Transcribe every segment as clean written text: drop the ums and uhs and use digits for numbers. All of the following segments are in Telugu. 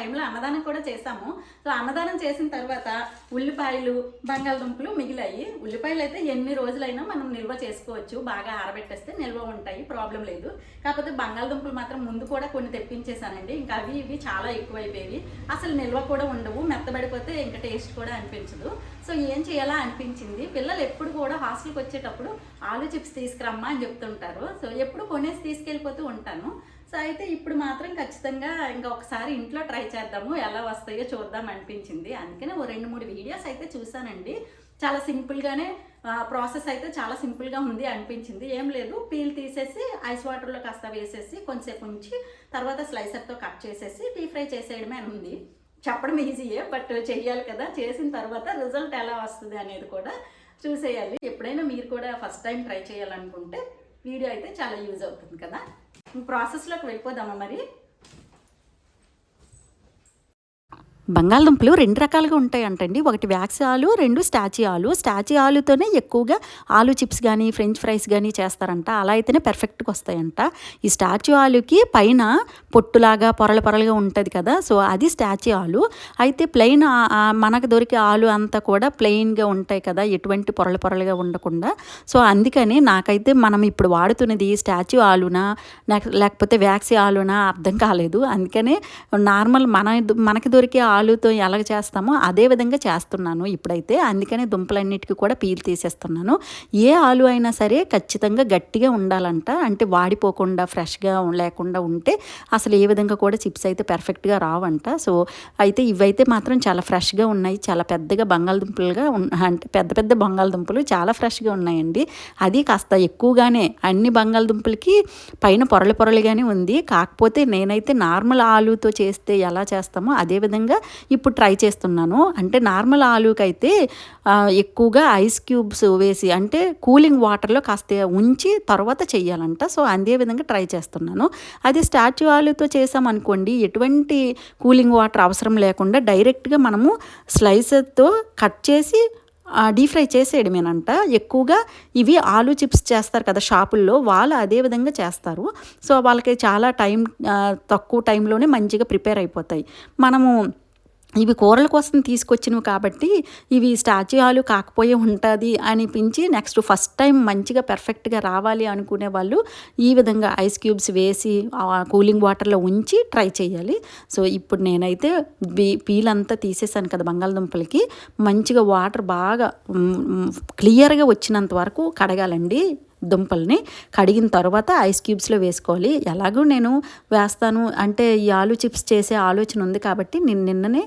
టైంలో అన్నదానం కూడా చేసాము. సో అన్నదానం చేసిన తర్వాత ఉల్లిపాయలు బంగాళదుంపలు మిగిలాయి. ఉల్లిపాయలు అయితే ఎన్ని రోజులైనా మనం నిల్వ చేసుకోవచ్చు, బాగా ఆరబెట్టేస్తే నిల్వ ఉంటాయి, ప్రాబ్లం లేదు. కాకపోతే బంగాళదుంపలు మాత్రం ముందు కూడా కొన్ని తెప్పించేసానండి. ఇంకా అవి ఇవి చాలా ఎక్కువైపోయేవి, అసలు నిల్వ కూడా ఉండవు, మెత్తబడిపోతే ఇంకా టేస్ట్ కూడా అనిపించదు. సో ఏం చేయాలా అనిపించింది. పిల్లలు ఎప్పుడు కూడా హాస్టల్కి వచ్చేటప్పుడు ఆలు చిప్స్ తీసుకురమ్మా అని చెప్తుంటారు. సో ఎప్పుడు కొనేసి తీసుకెళ్ళిపోతూ ఉంటాను. సో అయితే ఇప్పుడు మాత్రం ఖచ్చితంగా ఇంకా ఒకసారి ఇంట్లో ట్రై చేద్దాము, ఎలా వస్తాయో చూద్దాం అనిపించింది. అందుకనే ఓ 2-3 వీడియోస్ అయితే చూసానండి. చాలా సింపుల్గానే ప్రాసెస్ అయితే చాలా సింపుల్గా ఉంది అనిపించింది. ఏం లేదు, పీల్ తీసేసి ఐస్ వాటర్లో కాస్త వేసేసి కొంచెంసేపు ఉంచి తర్వాత స్లైసర్తో కట్ చేసేసి డీప్ ఫ్రై చేసేయడమే అని ఉంది. చెప్పడం ఈజీయే, బట్ చెయ్యాలి కదా. చేసిన తర్వాత రిజల్ట్ ఎలా వస్తుంది అనేది కూడా చూసేయాలి. ఎప్పుడైనా మీరు కూడా ఫస్ట్ టైం ట్రై చేయాలనుకుంటే వీడియో అయితే చాలా యూజ్ అవుతుంది కదా. ప్రాసెస్లోకి వెళ్ళిపోదామా మరి. బంగాళదుంపలు 2 రకాలుగా ఉంటాయంటండి. ఒకటి వ్యాక్స్ ఆలు, 2 స్టాచీ ఆలు. స్టాచీ ఆలుతోనే ఎక్కువగా ఆలు చిప్స్ కానీ ఫ్రెంచ్ ఫ్రైస్ కానీ చేస్తారంట. అలా అయితేనే పర్ఫెక్ట్గా వస్తాయంట. ఈ స్టాచీ ఆలుకి పైన పొట్టులాగా పొరలు పొరలుగా ఉంటుంది కదా, సో అది స్టాచీ ఆలు. అయితే ప్లెయిన్ మనకు దొరికే ఆలు అంతా కూడా ప్లెయిన్గా ఉంటాయి కదా, ఎటువంటి పొరలు పొరలుగా ఉండకుండా. సో అందుకని నాకైతే మనం ఇప్పుడు వాడుతున్నది స్టాచూ ఆలునా లేకపోతే వ్యాక్సీ ఆలునా అర్థం కాలేదు. అందుకనే నార్మల్ మనకి దొరికే ఆలుతో ఎలాగ చేస్తామో అదే విధంగా చేస్తున్నాను ఇప్పుడైతే. అందుకనే దుంపలన్నిటికీ కూడా పీల్ తీసేస్తున్నాను. ఏ ఆలు అయినా సరే ఖచ్చితంగా గట్టిగా ఉండాలంట, అంటే వాడిపోకుండా ఫ్రెష్గా లేకుండా ఉంటే అసలు ఏ విధంగా కూడా చిప్స్ అయితే పర్ఫెక్ట్గా రావంట. సో అయితే ఇవైతే మాత్రం చాలా ఫ్రెష్గా ఉన్నాయి, చాలా పెద్దగా బంగాళదుంపలుగా అంటే పెద్ద పెద్ద బంగాళదుంపలు చాలా ఫ్రెష్గా ఉన్నాయండి. అది కాస్త ఎక్కువగానే అన్ని బంగాళదుంపలకి పైన పొరలు పొరలుగానే ఉంది. కాకపోతే నేనైతే నార్మల్ ఆలుతో చేస్తే ఎలా చేస్తామో అదే విధంగా ఇప్పుడు ట్రై చేస్తున్నాను. అంటే నార్మల్ ఆలుకైతే ఎక్కువగా ఐస్ క్యూబ్స్ వేసి అంటే కూలింగ్ వాటర్లో కాస్త ఉంచి తర్వాత చెయ్యాలంట. సో అదే విధంగా ట్రై చేస్తున్నాను. అది స్టాచ్యూ ఆలుతో చేసామనుకోండి, ఎటువంటి కూలింగ్ వాటర్ అవసరం లేకుండా డైరెక్ట్గా మనము స్లైసర్తో కట్ చేసి డీప్ ఫ్రై చేసేయడమేనంట. ఎక్కువగా ఇవి ఆలు చిప్స్ చేస్తారు కదా షాపుల్లో, వాళ్ళు అదే విధంగా చేస్తారు. సో వాళ్ళకి చాలా తక్కువ టైంలోనే మంచిగా ప్రిపేర్ అయిపోతాయి. మనము ఇవి కూరల కోసం తీసుకొచ్చినవి కాబట్టి ఇవి స్టాచ్యూ ఆలు కాకపోయే ఉంటుంది అనిపించి నెక్స్ట్ ఫస్ట్ టైం మంచిగా పర్ఫెక్ట్గా రావాలి అనుకునే వాళ్ళు ఈ విధంగా ఐస్ క్యూబ్స్ వేసి కూలింగ్ వాటర్లో ఉంచి ట్రై చేయాలి. సో ఇప్పుడు నేనైతే పీల్ అంతా తీసేసాను కదా బంగాళదుంపలకి, మంచిగా వాటర్ బాగా క్లియర్గా వచ్చినంత వరకు కడగాలండి. దుంపల్ని కడిగిన తర్వాత ఐస్ క్యూబ్స్లో వేసుకోవాలి. ఎలాగో నేను వేస్తాను అంటే ఈ ఆలు చిప్స్ చేసే ఆలోచన ఉంది కాబట్టి నేను నిన్ననే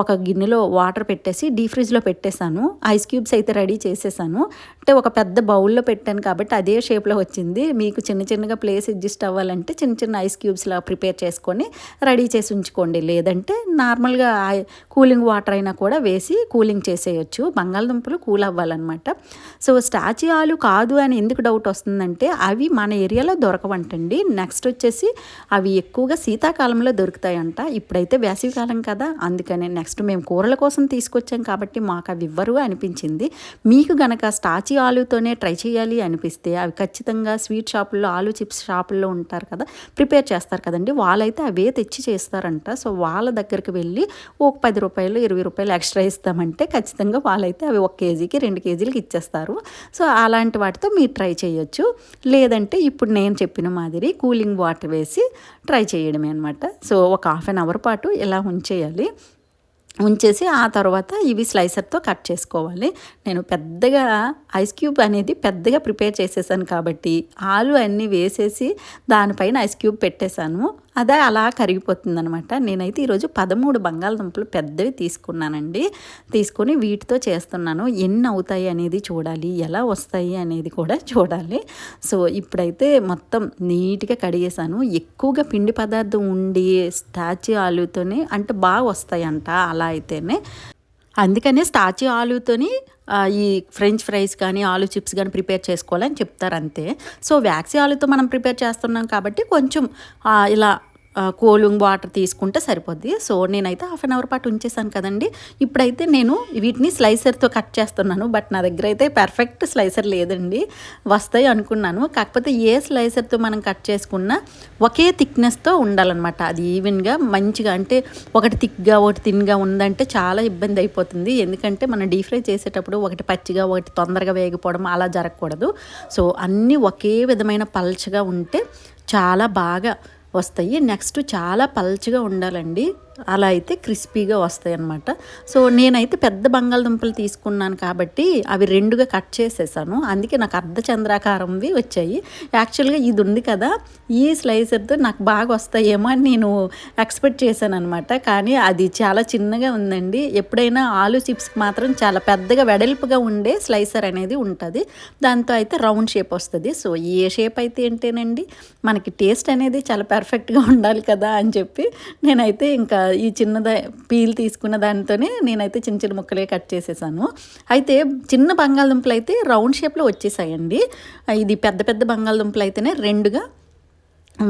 ఒక గిన్నెలో వాటర్ పెట్టేసి డీప్ ఫ్రిడ్జ్లో పెట్టేశాను. ఐస్ క్యూబ్స్ అయితే రెడీ చేసేసాను. అంటే ఒక పెద్ద బౌల్లో పెట్టాను కాబట్టి అదే షేప్లో వచ్చింది. మీకు చిన్న చిన్నగా ప్లేస్ అడ్జస్ట్ అవ్వాలంటే చిన్న చిన్న ఐస్ క్యూబ్స్లా ప్రిపేర్ చేసుకొని రెడీ చేసి ఉంచుకోండి. లేదంటే నార్మల్గా కూలింగ్ వాటర్ అయినా కూడా వేసి కూలింగ్ చేసేయచ్చు. బంగాళదుంపలు కూల్ అవ్వాలన్నమాట. సో స్టాచ్యూ ఆలు కాదు అని ఎందుకు డౌట్ వస్తుందంటే అవి మన ఏరియాలో దొరకవంటండి. నెక్స్ట్ వచ్చేసి అవి ఎక్కువగా శీతాకాలంలో దొరుకుతాయంట. ఇప్పుడైతే వేసవికాలం కదా, అందుకనే నెక్స్ట్ మేము కూరల కోసం తీసుకొచ్చాం కాబట్టి మాకు అవి ఇవ్వరు అనిపించింది. మీకు గనక స్టాచీ ఆలుతోనే ట్రై చేయాలి అనిపిస్తే అవి ఖచ్చితంగా స్వీట్ షాపుల్లో ఆలు చిప్స్ షాపుల్లో ఉంటారు కదా, ప్రిపేర్ చేస్తారు కదండి, వాళ్ళైతే అవే తెచ్చి చేస్తారంట. సో వాళ్ళ దగ్గరికి వెళ్ళి ఒక 10 రూపాయలు 20 రూపాయలు ఎక్స్ట్రా ఇస్తామంటే ఖచ్చితంగా వాళ్ళైతే అవి 1 కేజీకి 2 కేజీలకి ఇచ్చేస్తారు. సో అలాంటి వాటితో మీరు ట్రై చేయొచ్చు. లేదంటే ఇప్పుడు నేను చెప్పిన మాదిరి కూలింగ్ వాటర్ వేసి ట్రై చేయడమే అనమాట. సో ఒక హాఫ్ అన్ అవర్ పాటు ఇలా ఉంచేసి ఆ తర్వాత ఇవి స్లైసర్తో కట్ చేసుకోవాలి. నేను పెద్దగా ఐస్ క్యూబ్ అనేది పెద్దగా ప్రిపేర్ చేసేసాను కాబట్టి ఆలు అన్నీ వేసేసి దానిపైన ఐస్ క్యూబ్ పెట్టేశాను. అదే అలా కరిగిపోతుంది అనమాట. నేనైతే ఈరోజు 13 బంగాళదుంపలు పెద్దవి తీసుకున్నానండి. తీసుకొని వీటితో చేస్తున్నాను. ఎన్ని అవుతాయి అనేది చూడాలి, ఎలా వస్తాయి అనేది కూడా చూడాలి. సో ఇప్పుడైతే మొత్తం నీట్గా కడిగేసాను. ఎక్కువగా పిండి పదార్థం ఉండి స్టాచ్యూ ఆలుతోనే అంటే బాగా వస్తాయంట అలా అయితేనే. అందుకనే స్టాచ్యూ ఆలుతోని ఈ ఫ్రెంచ్ ఫ్రైస్ కానీ ఆలు చిప్స్ కానీ ప్రిపేర్ చేసుకోవాలని చెప్తారు అంతే. సో వ్యాక్సీ ఆలుతో మనం ప్రిపేర్ చేస్తున్నాం కాబట్టి కొంచెం ఇలా కూలింగ్ వాటర్ తీసుకుంటే సరిపోద్ది. సో నేనైతే హాఫ్ అన్ అవర్ పాటు ఉంచేసాను కదండి. ఇప్పుడైతే నేను వీటిని స్లైసర్తో కట్ చేస్తున్నాను. బట్ నా దగ్గర అయితే పర్ఫెక్ట్ స్లైసర్ లేదండి. వస్తాయి అనుకున్నాను, కాకపోతే ఏ స్లైసర్తో మనం కట్ చేసుకున్నా ఒకే థిక్నెస్తో ఉండాలన్నమాట. అది ఈవెన్గా మంచిగా, అంటే ఒకటి థిక్గా ఒకటి థిన్గా ఉందంటే చాలా ఇబ్బంది అయిపోతుంది. ఎందుకంటే మనం డీప్ ఫ్రై చేసేటప్పుడు ఒకటి పచ్చిగా ఒకటి తొందరగా వేగిపోవడం అలా జరగకూడదు. సో అన్నీ ఒకే విధమైన పల్చగా ఉంటే చాలా బాగా వస్తాయి. నెక్స్ట్ చాలా పల్చగా ఉండాలండి, అలా అయితే క్రిస్పీగా వస్తాయి అన్నమాట. సో నేనైతే పెద్ద బంగాళదుంపలు తీసుకున్నాను కాబట్టి అవి రెండుగా కట్ చేసేసాను. అందుకే నాకు అర్ధచంద్రాకారంవి వచ్చాయి. యాక్చువల్గా ఇది ఉంది కదా, ఈ స్లైసర్తో నాకు బాగా వస్తాయేమో అని నేను ఎక్స్పెక్ట్ చేశాను అనమాట. కానీ అది చాలా చిన్నగా ఉందండి. ఎప్పుడైనా ఆలు చిప్స్కి మాత్రం చాలా పెద్దగా వెడల్పుగా ఉండే స్లైసర్ అనేది ఉంటుంది. దాంతో అయితే రౌండ్ షేప్ వస్తుంది. సో ఏ షేప్ అయితే ఏంటేనండి, మనకి టేస్ట్ అనేది చాలా పర్ఫెక్ట్గా ఉండాలి కదా అని చెప్పి నేనైతే ఇంకా ఈ చిన్నద పీల్ తీసుకున్న దానితోనే నేనైతే చిన్న చిన్న ముక్కలే కట్ చేసేసాను. అయితే చిన్న బంగాళదుంపలు అయితే రౌండ్ షేప్లో వచ్చేసాయండి. ఇది పెద్ద పెద్ద బంగాళదుంపలు అయితేనే రెండుగా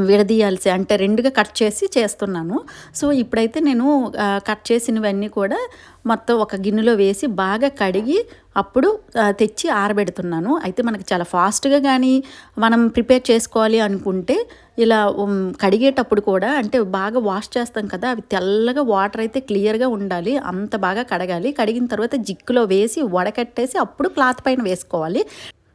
విడదీయాల్సి, అంటే రెండుగా కట్ చేసి చేస్తున్నాను. సో ఇప్పుడైతే నేను కట్ చేసినవన్నీ కూడా మొత్తం ఒక గిన్నెలో వేసి బాగా కడిగి అప్పుడు తెచ్చి ఆరబెడుతున్నాను. అయితే మనకి చాలా ఫాస్ట్గా కానీ మనం ప్రిపేర్ చేసుకోవాలి అనుకుంటే ఇలా కడిగేటప్పుడు కూడా, అంటే బాగా వాష్ చేస్తాం కదా, అవి తెల్లగా వాటర్ అయితే క్లియర్గా ఉండాలి, అంత బాగా కడగాలి. కడిగిన తర్వాత జిక్కులో వేసి వడకట్టేసి అప్పుడు క్లాత్ పైన వేసుకోవాలి.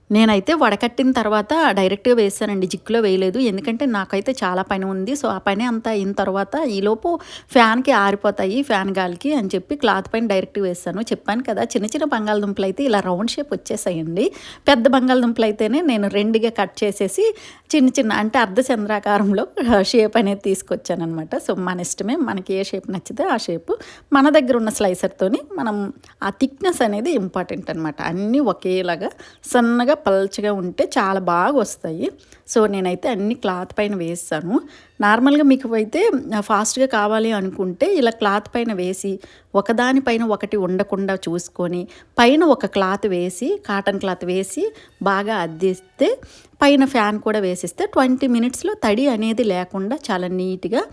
నేనైతే వడకట్టిన తర్వాత డైరెక్ట్గా వేసానండి, జిక్కులో వేయలేదు. ఎందుకంటే నాకైతే చాలా పని ఉంది. సో ఆ పని అంతా అయిన తర్వాత ఈలోపు ఫ్యాన్కి ఆరిపోతాయి, ఫ్యాన్ గాలికి అని చెప్పి క్లాత్ పైన డైరెక్ట్గా వేసాను. చెప్పాను కదా, చిన్న చిన్న బంగాళదుంపలు అయితే ఇలా రౌండ్ షేప్ వచ్చేసాయండి. పెద్ద బంగాళదుంపలు అయితేనే నేను రెండుగా కట్ చేసేసి చిన్న చిన్న, అంటే అర్ధచంద్రాకారంలో షేప్ అనేది తీసుకొచ్చాను అనమాట. సో మన ఇష్టమే, మనకి ఏ షేప్ నచ్చితే ఆ షేపు. మన దగ్గర ఉన్న స్లైసర్తోని మనం ఆ థిక్నెస్ అనేది ఇంపార్టెంట్ అనమాట. అన్నీ ఒకేలాగా సన్నగా పల్చగా ఉంటే చాలా బాగా వస్తాయి. సో నేనైతే అన్ని క్లాత్ పైన వేస్తాను. నార్మల్గా మీకు అయితే ఫాస్ట్గా కావాలి అనుకుంటే ఇలా క్లాత్ పైన వేసి ఒకదానిపైన ఒకటి ఉండకుండా చూసుకొని పైన ఒక క్లాత్ వేసి, కాటన్ క్లాత్ వేసి బాగా అద్దిస్తే పైన ఫ్యాన్ కూడా వేసిస్తే 20 మినిట్స్లో తడి అనేది లేకుండా చాలా నీట్గా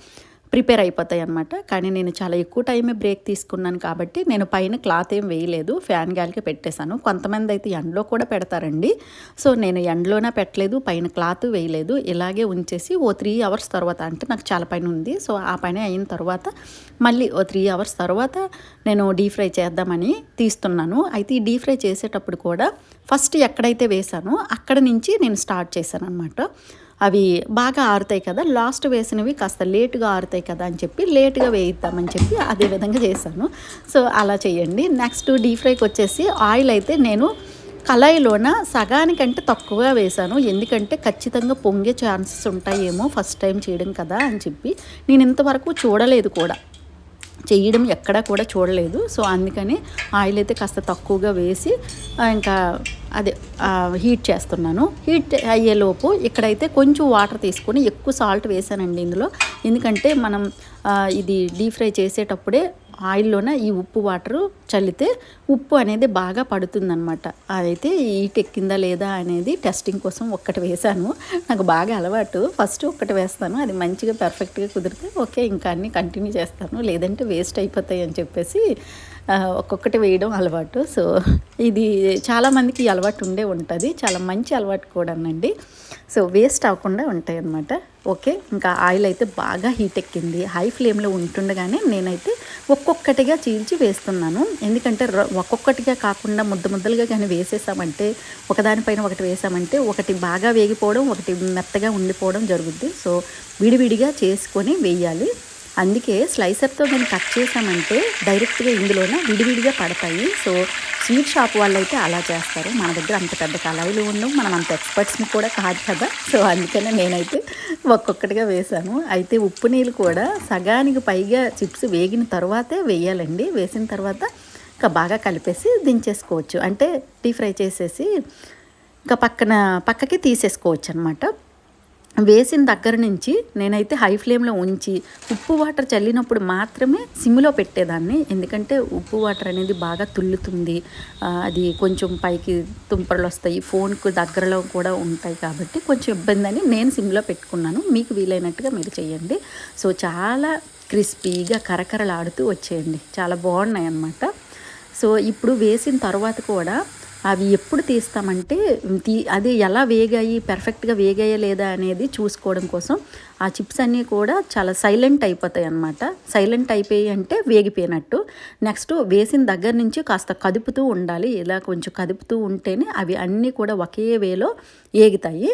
ప్రిపేర్ అయిపోతాయి అన్నమాట. కానీ నేను చాలా ఎక్కువ టైమే బ్రేక్ తీసుకున్నాను కాబట్టి నేను పైన క్లాత్ ఏం వేయలేదు, ఫ్యాన్ గాలికి పెట్టేశాను. కొంతమంది అయితే ఎండలో కూడా పెడతారండి. సో నేను ఎండలోనే పెట్టలేదు, పైన క్లాత్ వేయలేదు, ఇలాగే ఉంచేసి ఓ 3 అవర్స్ తర్వాత, అంటే నాకు చాలా పని ఉంది, సో ఆ పని అయిన తర్వాత మళ్ళీ ఓ 3 అవర్స్ తర్వాత నేను డీప్ ఫ్రై చేద్దామని తీస్తున్నాను. అయితే ఈ డీప్ ఫ్రై చేసేటప్పుడు కూడా ఫస్ట్ ఎక్కడైతే వేసానో అక్కడ నుంచి నేను స్టార్ట్ చేశాను అనమాట. అవి బాగా ఆరుతాయి కదా, లాస్ట్ వేసినవి కాస్త లేటుగా ఆరుతాయి కదా అని చెప్పి లేటుగా వేయిద్దామని చెప్పి అదే విధంగా చేశాను. సో అలా చేయండి. నెక్స్ట్ డీప్ ఫ్రైకి వచ్చేసి ఆయిల్ అయితే నేను కళాయిలోన సగానికంటే తక్కువగా వేశాను. ఎందుకంటే ఖచ్చితంగా పొంగే ఛాన్సెస్ ఉంటాయేమో ఫస్ట్ టైం చేయడం కదా అని చెప్పి. నేను ఇంతవరకు చూడలేదు కూడా, చేయడం ఎక్కడా కూడా చూడలేదు. సో అందుకని ఆయిల్ అయితే కాస్త తక్కువగా వేసి ఇంకా అదే హీట్ చేస్తున్నాను. హీట్ అయ్యేలోపు ఇక్కడైతే కొంచెం వాటర్ తీసుకొని ఎక్కువ సాల్ట్ వేసానండి ఇందులో. ఎందుకంటే మనం ఇది డీప్ ఫ్రై చేసేటప్పుడే ఆయిల్లోనే ఈ ఉప్పు వాటరు చల్లితే ఉప్పు అనేది బాగా పడుతుందన్నమాట. అదైతే హీట్ ఎక్కిందా లేదా అనేది టెస్టింగ్ కోసం ఒక్కటి వేసాను. నాకు బాగా అలవాటు, ఫస్ట్ ఒక్కటి వేస్తాను, అది మంచిగా పర్ఫెక్ట్గా కుదిరితే ఓకే ఇంకా అన్నీ కంటిన్యూ చేస్తాను, లేదంటే వేస్ట్ అయిపోతాయి అని చెప్పేసి ఒక్కొక్కటి వేయడం అలవాటు. సో ఇది చాలామందికి ఈ అలవాటు ఉంటుంది, చాలా మంచి అలవాటు కూడా అండి. సో వేస్ట్ అవ్వకుండా ఉంటాయి అన్నమాట. ఓకే, ఇంకా ఆయిల్ అయితే బాగా హీట్ ఎక్కింది. హై ఫ్లేమ్లో ఉంటుండగానే నేనైతే ఒక్కొక్కటిగా చీల్చి వేస్తున్నాను. ఎందుకంటే ఒక్కొక్కటిగా కాకుండా ముద్దలుగా కానీ వేసేసామంటే, ఒకదానిపైన ఒకటి వేసామంటే ఒకటి బాగా వేగిపోవడం, ఒకటి మెత్తగా ఉండిపోవడం జరుగుద్ది. సో విడివిడిగా చేసుకొని వేయాలి. అందుకే స్లైసర్తో నేను కట్ చేసామంటే డైరెక్ట్గా ఇందులోనే విడివిడిగా పడతాయి. సో స్వీట్ షాప్ వాళ్ళు అయితే అలా చేస్తారు. మన దగ్గర అంత పెద్ద కళాయిలు ఉండవు, మనం అంత ఎక్స్పర్ట్స్ని కూడా కాదు కదా. సో అందుకనే నేనైతే ఒక్కొక్కటిగా వేసాను. అయితే ఉప్పు నీళ్ళు కూడా సగానికి పైగా చిప్స్ వేగిన తర్వాతే వేయాలండి. వేసిన తర్వాత ఇంకా బాగా కలిపేసి దించేసుకోవచ్చు, అంటే డీప్ ఫ్రై చేసేసి ఇంకా పక్కకి తీసేసుకోవచ్చు అనమాట. వేసిన దగ్గర నుంచి నేనైతే హై ఫ్లేమ్లో ఉంచి ఉప్పు వాటర్ చల్లినప్పుడు మాత్రమే సిమ్లో పెట్టేదాన్ని. ఎందుకంటే ఉప్పు వాటర్ అనేది బాగా తుల్లుతుంది, అది కొంచెం పైకి తుంపరలు వస్తాయి, ఫోన్కు దగ్గరలో కూడా ఉంటాయి కాబట్టి కొంచెం ఇబ్బంది అని నేను సిమ్లో పెట్టుకున్నాను. మీకు వీలైనట్టుగా మీరు చేయండి. సో చాలా క్రిస్పీగా కరకరలాడుతూ వచ్చేయండి, చాలా బాగున్నాయి అన్నమాట. సో ఇప్పుడు వేసిన తర్వాత కూడా అవి ఎప్పుడు తీస్తామంటే అది ఎలా వేగాయి, పర్ఫెక్ట్గా వేగాయా లేదా అనేది చూసుకోవడం కోసం ఆ చిప్స్ అన్నీ కూడా చాలా సైలెంట్ అయిపోతాయి అన్నమాట. సైలెంట్ అయిపోయి అంటే వేగిపోయినట్టు. నెక్స్ట్ వేసిన దగ్గర నుంచి కాస్త కదుపుతూ ఉండాలి. ఇలా కొంచెం కదుపుతూ ఉంటేనే అవి అన్నీ కూడా ఒకే వేలో వేగుతాయి.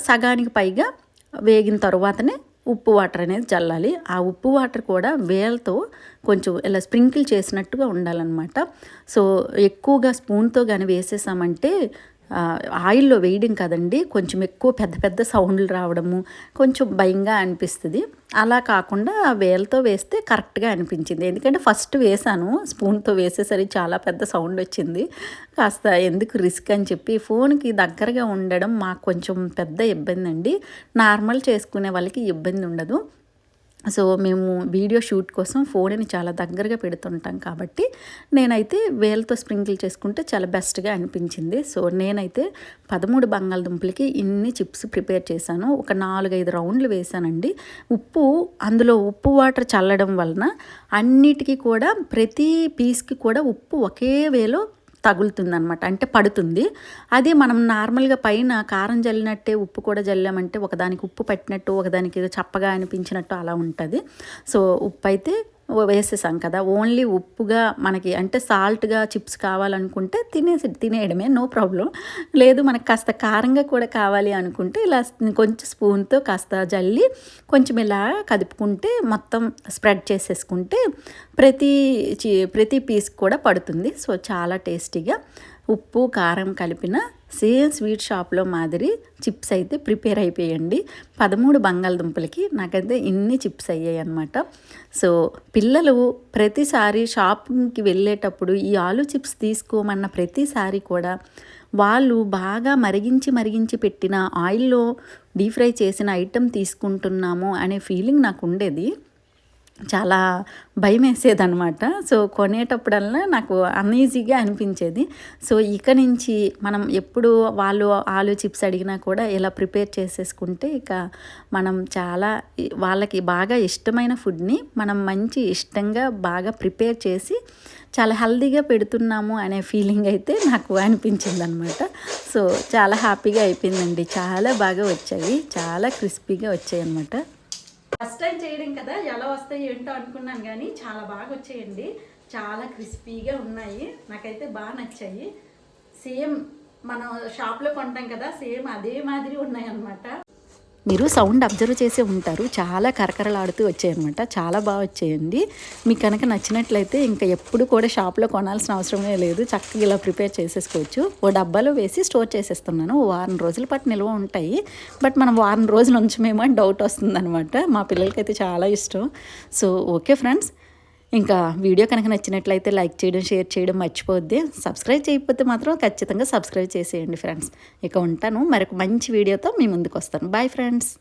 సగానికి పైగా వేగిన తర్వాతనే ఉప్పు వాటర్ అనేది చల్లాలి. ఆ ఉప్పు వాటర్ కూడా వేలతో కొంచెం ఇలా స్ప్రింకిల్ చేసినట్టుగా ఉండాలన్నమాట. సో ఎక్కువగా స్పూన్తో కానీ వేసేసామంటే ఆయిల్లో వేయడం కదండి, కొంచెం ఎక్కువ పెద్ద పెద్ద సౌండ్లు రావడము కొంచెం భయంగా అనిపిస్తుంది. అలా కాకుండా వేలతో వేస్తే కరెక్ట్గా అనిపించింది. ఎందుకంటే ఫస్ట్ వేసాను, స్పూన్తో వేసేసరికి చాలా పెద్ద సౌండ్ వచ్చింది. కాస్త ఎందుకు రిస్క్ అని చెప్పి ఫోన్కి దగ్గరగా ఉండడం మాకు కొంచెం పెద్ద ఇబ్బంది అండి. నార్మల్ చేసుకునే వాళ్ళకి ఇబ్బంది ఉండదు. సో మేము వీడియో షూట్ కోసం ఫోన్ని చాలా దగ్గరగా పెడుతుంటాం కాబట్టి నేనైతే వేలతో స్ప్రింకిల్ చేసుకుంటే చాలా బెస్ట్గా అనిపించింది. సో నేనైతే 13 బంగాళదుంపలకి ఇన్ని చిప్స్ ప్రిపేర్ చేశాను. ఒక 4-5 రౌండ్లు వేసానండి. అందులో ఉప్పు వాటర్ చల్లడం వలన అన్నిటికీ కూడా ప్రతి పీస్కి కూడా ఉప్పు ఒకే వేలో తగులుతుందనమాట, అంటే పడుతుంది. అది మనం నార్మల్గా పైన కారం జల్లినట్టే ఉప్పు కూడా జల్లామంటే ఒకదానికి ఉప్పు పట్టినట్టు ఒకదానికి చప్పగా అనిపించినట్టు అలా ఉంటుంది. సో ఉప్పు అయితే వేసేసాం కదా, ఓన్లీ ఉప్పుగా మనకి అంటే సాల్ట్గా చిప్స్ కావాలనుకుంటే తినేయడమే, నో ప్రాబ్లం. లేదు మనకు కాస్త కారంగా కూడా కావాలి అనుకుంటే ఇలా కొంచెం స్పూన్తో కాస్త జల్లి కొంచెం ఇలా కదుపుకుంటే మొత్తం స్ప్రెడ్ చేసేసుకుంటే ప్రతి పీస్ కూడా పడుతుంది. సో చాలా టేస్టీగా ఉప్పు కారం కలిపిన సేమ్ స్వీట్ షాప్లో మాదిరి చిప్స్ అయితే ప్రిపేర్ అయిపోయండి. 13 బంగాళదుంపలకి నాకైతే ఇన్ని చిప్స్ అయ్యాయి అన్నమాట. సో పిల్లలు ప్రతిసారి షాపింగ్కి వెళ్ళేటప్పుడు ఈ ఆలు చిప్స్ తీసుకోమన్న ప్రతిసారి కూడా వాళ్ళు బాగా మరిగించి పెట్టిన ఆయిల్లో డీప్ ఫ్రై చేసిన ఐటెం తీసుకుంటున్నాము అనే ఫీలింగ్ నాకు ఉండేది. చాలా భయం వేసేదనమాట. సో కొనేటప్పుడల్లా నాకు అన్ఈజీగా అనిపించేది. సో ఇక నుంచి మనం ఎప్పుడు వాళ్ళు ఆలు చిప్స్ అడిగినా కూడా ఇలా ప్రిపేర్ చేసేసుకుంటే ఇక మనం చాలా వాళ్ళకి బాగా ఇష్టమైన ఫుడ్ని మనం మంచి ఇష్టంగా బాగా ప్రిపేర్ చేసి చాలా హెల్తీగా పెడుతున్నాము అనే ఫీలింగ్ అయితే నాకు అనిపించింది అనమాట. సో చాలా హ్యాపీగా అయిపోయిందండి. చాలా బాగా వచ్చాయి, చాలా క్రిస్పీగా వచ్చాయి అన్నమాట. ఫస్ట్ టైం చేయడం కదా, ఎలా వస్తాయి ఏంటో అనుకున్నాను కానీ చాలా బాగా వచ్చాయండి. చాలా క్రిస్పీగా ఉన్నాయి, నాకైతే బాగా నచ్చాయి. సేమ్ మనం షాప్లో కొంటాం కదా, సేమ్ అదే మాదిరి ఉన్నాయి అన్నమాట. మీరు సౌండ్ అబ్జర్వ్ చేసే ఉంటారు, చాలా కరకరలాడుతూ వచ్చాయన్నమాట. చాలా బాగా వచ్చాయండి. మీకు కనుక నచ్చినట్లయితే ఇంకా ఎప్పుడు కూడా షాప్లో కొనాల్సిన అవసరమే లేదు, చక్కగా ఇలా ప్రిపేర్ చేసేసుకోవచ్చు. ఓ డబ్బాలో వేసి స్టోర్ చేసేస్తున్నాను. ఓ 1 రోజుల పాటు నిల్వ ఉంటాయి. బట్ మనం 1 రోజులు ఉంచమేమో అని డౌట్ వస్తుందన్నమాట. మా పిల్లలకైతే చాలా ఇష్టం. సో ఓకే ఫ్రెండ్స్, ఇంకా వీడియో కనుక నచ్చినట్లయితే లైక్ చేయడం, షేర్ చేయడం మర్చిపోద్ది. సబ్స్క్రైబ్ చేయకపోతే మాత్రం ఖచ్చితంగా సబ్స్క్రైబ్ చేసేయండి ఫ్రెండ్స్. ఇక ఉంటాను, మరొక మంచి వీడియోతో మీ ముందుకు వస్తాను. Bye friends.